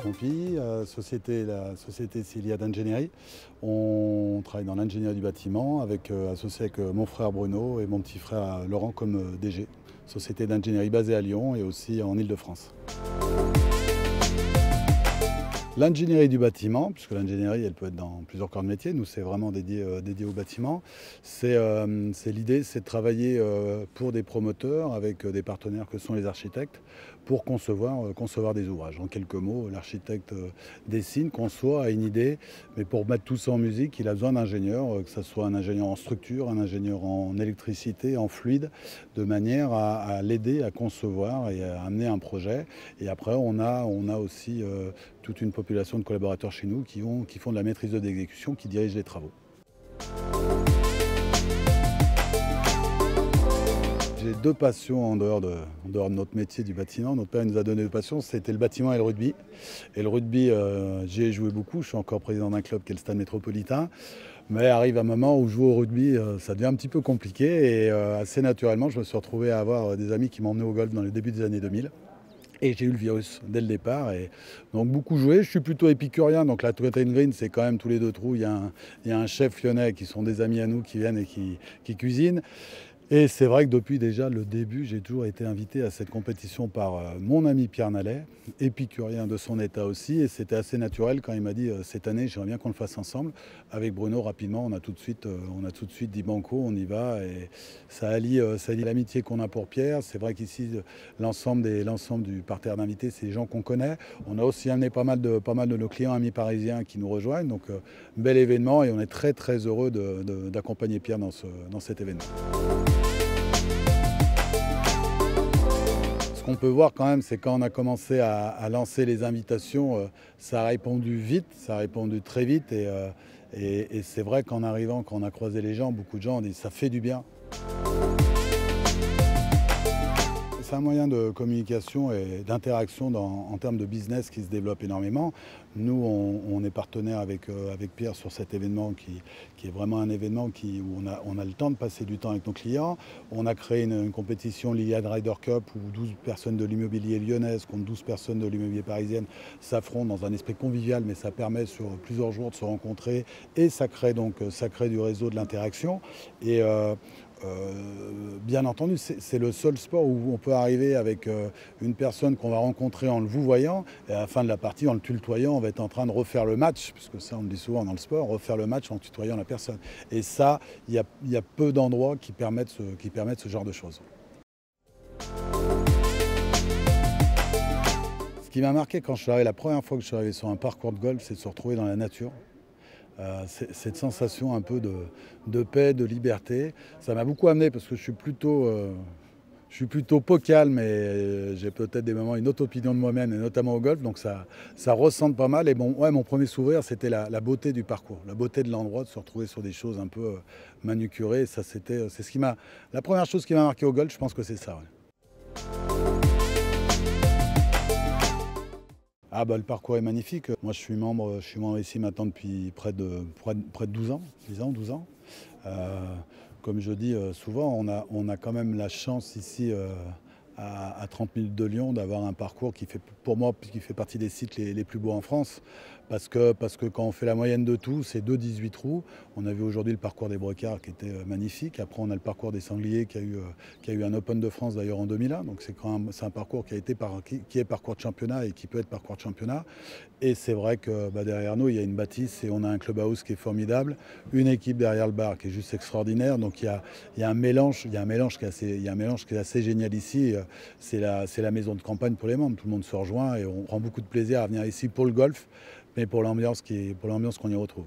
Pompi, la société Cilia d'ingénierie. On travaille dans l'ingénierie du bâtiment, associé avec mon frère Bruno et mon petit frère Laurent comme DG. Société d'ingénierie basée à Lyon et aussi en Île-de-France. L'ingénierie du bâtiment, puisque l'ingénierie elle peut être dans plusieurs corps de métier, nous c'est vraiment dédié au bâtiment. L'idée, c'est de travailler pour des promoteurs avec des partenaires que sont les architectes pour concevoir des ouvrages. En quelques mots, l'architecte dessine, conçoit, a une idée, mais pour mettre tout ça en musique, il a besoin d'ingénieurs, que ce soit un ingénieur en structure, un ingénieur en électricité, en fluide, de manière à l'aider à concevoir et à amener un projet. Et après, on a aussi toute une population de collaborateurs chez nous qui font de la maîtrise d'exécution, qui dirigent les travaux. J'ai deux passions en dehors de notre métier du bâtiment. Notre père nous a donné deux passions, c'était le bâtiment et le rugby. Et le rugby, j'y ai joué beaucoup, je suis encore président d'un club qui est le Stade Métropolitain. Mais arrive un moment où jouer au rugby, ça devient un petit peu compliqué. Et assez naturellement, je me suis retrouvé à avoir des amis qui m'emmenaient au golf dans les débuts des années 2000. Et j'ai eu le virus dès le départ, et donc beaucoup joué. Je suis plutôt épicurien, donc la Twitter Green, c'est quand même tous les deux trous. Il y a un chef lyonnais qui sont des amis à nous qui viennent et qui cuisinent. Et c'est vrai que depuis déjà le début, j'ai toujours été invité à cette compétition par mon ami Pierre Nallet, épicurien de son état aussi. Et c'était assez naturel quand il m'a dit cette année, j'aimerais bien qu'on le fasse ensemble. Avec Bruno, rapidement, on a tout de suite dit banco, on y va. Et ça allie l'amitié qu'on a pour Pierre. C'est vrai qu'ici, l'ensemble du parterre d'invités, c'est des gens qu'on connaît. On a aussi amené pas mal de nos clients amis parisiens qui nous rejoignent. Donc, bel événement, et on est très très heureux d'accompagner Pierre dans cet événement. Ce qu'on peut voir quand même, c'est quand on a commencé à lancer les invitations, ça a répondu vite, ça a répondu très vite. Et c'est vrai qu'en arrivant, quand on a croisé les gens, beaucoup de gens ont dit ça fait du bien. C'est un moyen de communication et d'interaction en termes de business qui se développe énormément. Nous, on est partenaire avec Pierre sur cet événement qui est vraiment un événement où on a le temps de passer du temps avec nos clients. On a créé une compétition l'Iliad Ryder Cup où 12 personnes de l'immobilier lyonnaise contre 12 personnes de l'immobilier parisienne s'affrontent dans un esprit convivial, mais ça permet sur plusieurs jours de se rencontrer et ça crée du réseau, de l'interaction. Et bien entendu, c'est le seul sport où on peut arriver avec une personne qu'on va rencontrer en le vouvoyant, et à la fin de la partie, en le tutoyant, on va être en train de refaire le match, puisque ça on le dit souvent dans le sport, refaire le match en tutoyant la personne. Et ça, il y a peu d'endroits qui permettent ce genre de choses. Ce qui m'a marqué quand je suis arrivé, la première fois que je suis arrivé sur un parcours de golf, c'est de se retrouver dans la nature. Cette sensation un peu de paix, de liberté, ça m'a beaucoup amené parce que je suis plutôt peu calme et j'ai peut-être des moments une autre opinion de moi-même, et notamment au golf, donc ça ressente pas mal. Et bon, ouais, mon premier souvenir, c'était la beauté du parcours, la beauté de l'endroit, de se retrouver sur des choses un peu manucurées. Ça, c'est la première chose qui m'a marqué au golf, je pense que c'est ça. Ouais. Ah bah, le parcours est magnifique. Moi je suis membre ici maintenant depuis près de 12 ans, 12 ans. Comme je dis souvent, on a quand même la chance ici à 30 minutes de Lyon d'avoir un parcours qui fait partie des sites les plus beaux en France. Parce que quand on fait la moyenne de tout, c'est 2,18 trous. On a vu aujourd'hui le parcours des Brecards qui était magnifique. Après, on a le parcours des Sangliers qui a eu un Open de France d'ailleurs en 2001. Donc c'est un parcours qui est parcours de championnat et qui peut être parcours de championnat. Et c'est vrai que derrière nous, il y a une bâtisse et on a un clubhouse qui est formidable, une équipe derrière le bar qui est juste extraordinaire. Donc il y a un mélange qui est assez génial ici. C'est la maison de campagne pour les membres. Tout le monde se rejoint et on prend beaucoup de plaisir à venir ici pour le golf, mais pour l'ambiance qu'on y retrouve.